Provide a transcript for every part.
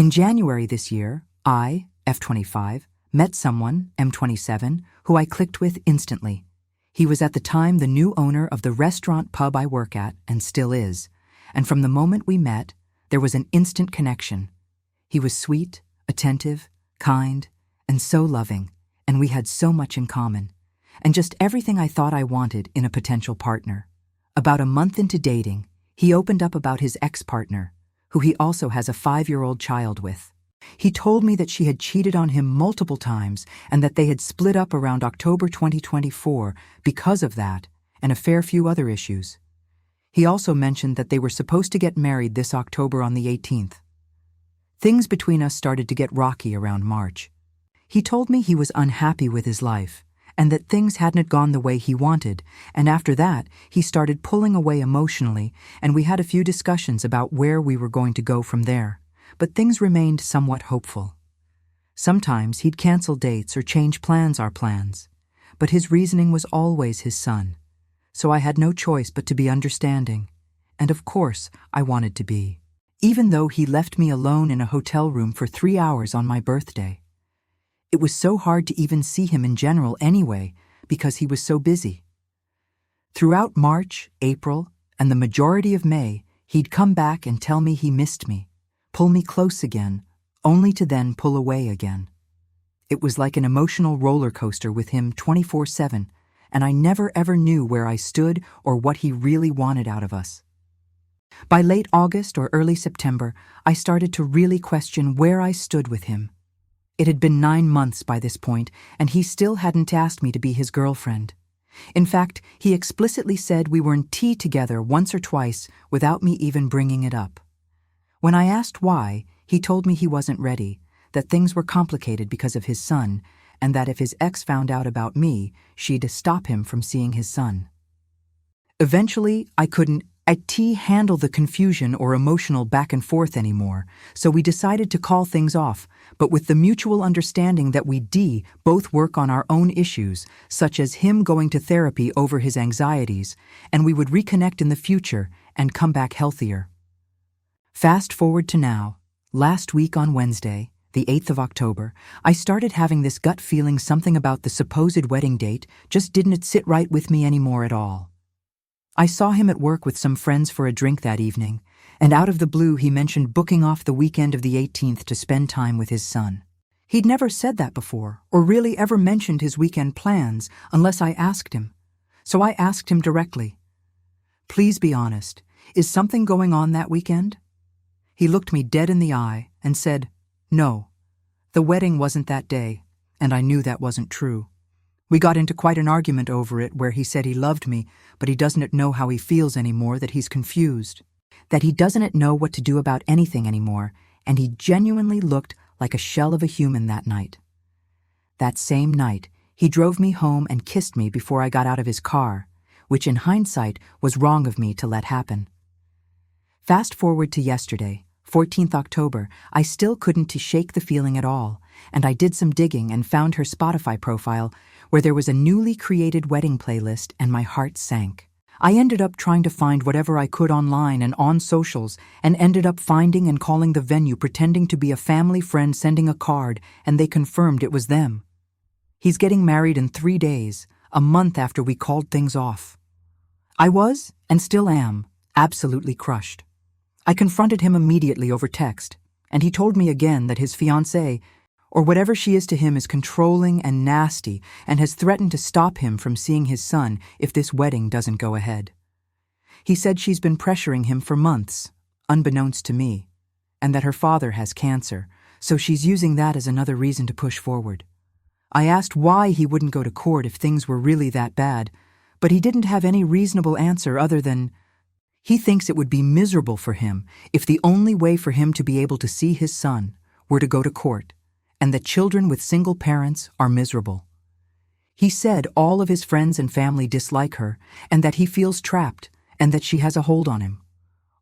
In January this year, I, F25, met someone, M27, who I clicked with instantly. He was at the time the new owner of the restaurant pub I work at, and still is, and from the moment we met, there was an instant connection. He was sweet, attentive, kind, and so loving, and we had so much in common, and just everything I thought I wanted in a potential partner. About a month into dating, he opened up about his ex-partner, who he also has a 5-year-old child with. He told me that she had cheated on him multiple times and that they had split up around October 2024 because of that and a fair few other issues. He also mentioned that they were supposed to get married this October on the 18th. Things between us started to get rocky around March. He told me he was unhappy with his life and that things hadn't gone the way he wanted, and after that, he started pulling away emotionally, and we had a few discussions about where we were going to go from there. But things remained somewhat hopeful. Sometimes he'd cancel dates or change our plans, but his reasoning was always his son. So I had no choice but to be understanding, and of course I wanted to be. Even though he left me alone in a hotel room for 3 hours on my birthday. It was so hard to even see him in general anyway, because he was so busy. Throughout March, April, and the majority of May, he'd come back and tell me he missed me, pull me close again, only to then pull away again. It was like an emotional roller coaster with him 24/7, and I never ever knew where I stood or what he really wanted out of us. By late August or early September, I started to really question where I stood with him. It had been 9 months by this point, and he still hadn't asked me to be his girlfriend. In fact, he explicitly said we were in tea together once or twice without me even bringing it up. When I asked why, he told me he wasn't ready, that things were complicated because of his son, and that if his ex found out about me, she'd stop him from seeing his son. Eventually, I couldn't handle the confusion or emotional back and forth anymore, so we decided to call things off, but with the mutual understanding that we both work on our own issues, such as him going to therapy over his anxieties, and we would reconnect in the future and come back healthier. Fast forward to now. Last week on Wednesday, the 8th of October, I started having this gut feeling something about the supposed wedding date just didn't sit right with me anymore at all. I saw him at work with some friends for a drink that evening, and out of the blue he mentioned booking off the weekend of the 18th to spend time with his son. He'd never said that before, or really ever mentioned his weekend plans unless I asked him. So I asked him directly, "Please be honest, is something going on that weekend?" He looked me dead in the eye and said, "No, the wedding wasn't that day," and I knew that wasn't true. We got into quite an argument over it where he said he loved me, but he doesn't know how he feels anymore, that he's confused, that he doesn't know what to do about anything anymore, and he genuinely looked like a shell of a human that night. That same night, he drove me home and kissed me before I got out of his car, which in hindsight was wrong of me to let happen. Fast forward to yesterday, 14th October, I still couldn't shake the feeling at all, and I did some digging and found her Spotify profile where there was a newly created wedding playlist, and my heart sank. I ended up trying to find whatever I could online and on socials, and ended up finding and calling the venue pretending to be a family friend sending a card, and they confirmed it was them. He's getting married in 3 days, a month after we called things off. I was, and still am, absolutely crushed. I confronted him immediately over text, and he told me again that his fiancée, or whatever she is to him, is controlling and nasty and has threatened to stop him from seeing his son if this wedding doesn't go ahead. He said she's been pressuring him for months, unbeknownst to me, and that her father has cancer, so she's using that as another reason to push forward. I asked why he wouldn't go to court if things were really that bad, but he didn't have any reasonable answer other than he thinks it would be miserable for him if the only way for him to be able to see his son were to go to court, and that children with single parents are miserable. He said all of his friends and family dislike her, and that he feels trapped, and that she has a hold on him.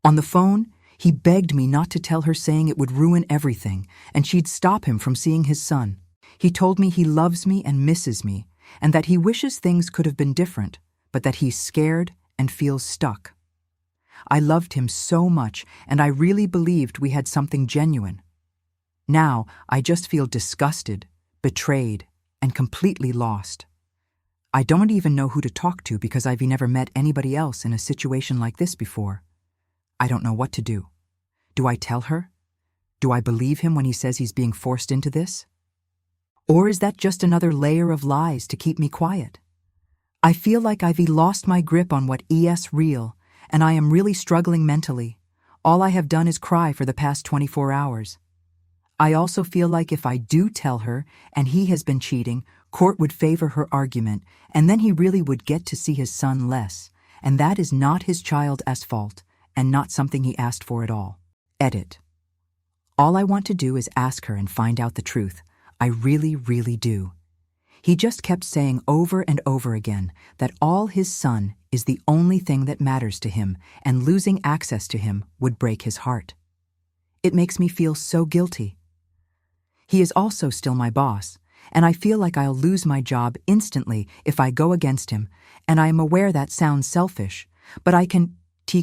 On the phone, he begged me not to tell her, saying it would ruin everything, and she'd stop him from seeing his son. He told me he loves me and misses me, and that he wishes things could have been different, but that he's scared and feels stuck. I loved him so much, and I really believed we had something genuine. Now, I just feel disgusted, betrayed, and completely lost. I don't even know who to talk to because I've never met anybody else in a situation like this before. I don't know what to do. Do I tell her? Do I believe him when he says he's being forced into this? Or is that just another layer of lies to keep me quiet? I feel like I've lost my grip on what is real, and I am really struggling mentally. All I have done is cry for the past 24 hours. I also feel like if I do tell her and he has been cheating, court would favor her argument, and then he really would get to see his son less, and that is not his child's fault, and not something he asked for at all. Edit. All I want to do is ask her and find out the truth. I really, really do. He just kept saying over and over again that all his son is the only thing that matters to him, and losing access to him would break his heart. It makes me feel so guilty. He is also still my boss, and I feel like I'll lose my job instantly if I go against him, and I am aware that sounds selfish, but I can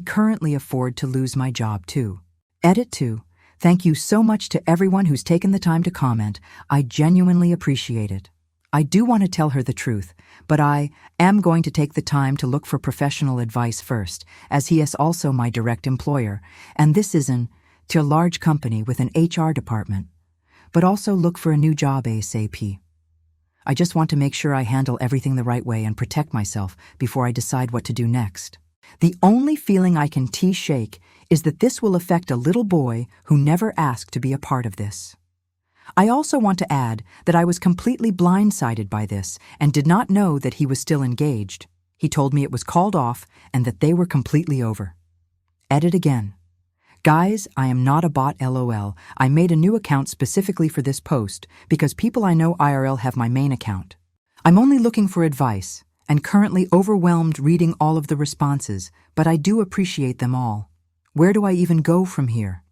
currently afford to lose my job too. Edit 2. Thank you so much to everyone who's taken the time to comment. I genuinely appreciate it. I do want to tell her the truth, but I am going to take the time to look for professional advice first, as he is also my direct employer, and this is a large company with an HR department. But also look for a new job ASAP. I just want to make sure I handle everything the right way and protect myself before I decide what to do next. The only feeling I can shake is that this will affect a little boy who never asked to be a part of this. I also want to add that I was completely blindsided by this and did not know that he was still engaged. He told me it was called off and that they were completely over. Edit again. Guys, I am not a bot LOL. I made a new account specifically for this post because people I know IRL have my main account. I'm only looking for advice and currently overwhelmed reading all of the responses, but I do appreciate them all. Where do I even go from here?